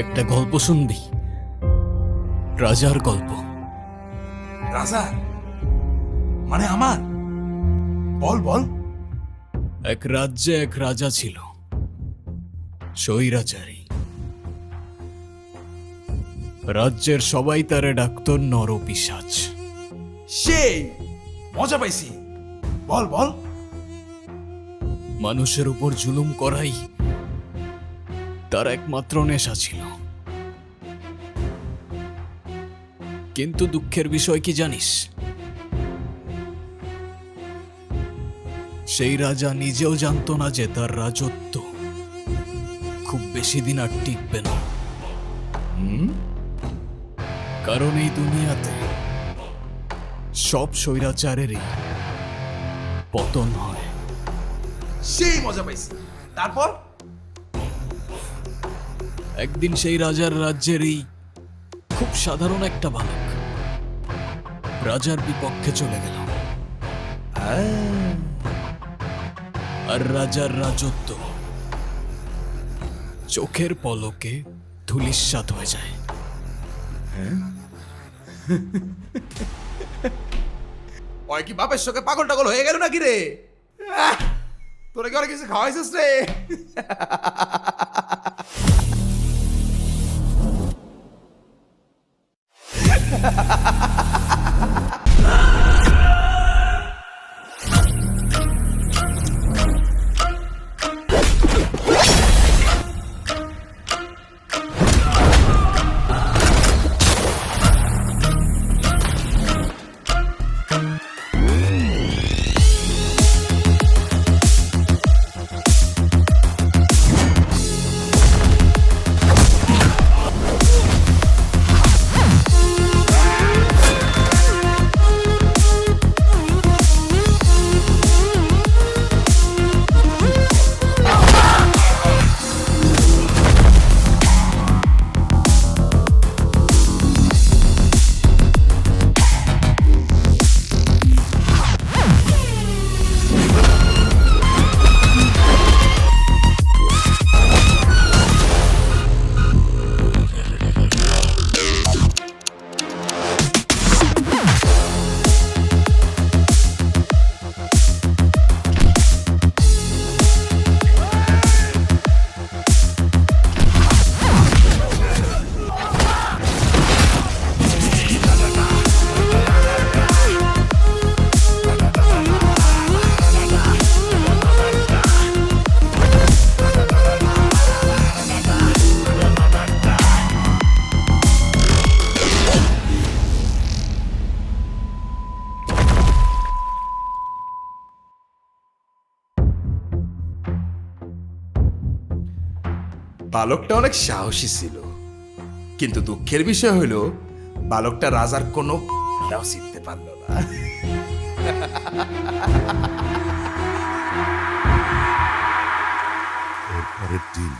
একটা গল্প শুনবি? রাজার গল্প। রাজা মানে আমার? বল বল। এক রাজ্যে এক রাজা ছিল, স্বৈরাচারী। রাজ্যের সবাই তারে ডাকত নরপিশাচ। সেই মজা পাইছি, বল বল। মানুষের উপর জুলুম করাই তার একমাত্র নেশা ছিল। কিন্তু দুঃখের বিষয় কি জানিস? সেই রাজা নিজেও জানতো না যে তার রাজত্ব খুব বেশি দিন আর টিকবে না। কারণ এই দুনিয়াতে সব স্বৈরাচারেরই পতন হয়। সেই মজা পাইছি, তারপর? একদিন সেই রাজার রাজ্যেরই খুব সাধারণ একটা বালক রাজার বিপক্ষে চলে গেল, আর রাজার রাজত্ব চোখের পলকে ধূলিসাৎ হয়ে যায়। ওই কি বাপের সঙ্গে পাগল টাগল হয়ে গেল নাকি রে? তোরা কি অনেক কিছু খাওয়াইছিস রে? বালকটা অনেক সাহসী ছিল, কিন্তু দুঃখের বিষয় হলো বালকটা রাজার কোনো দাও শিখতে পারল না। পরের দিন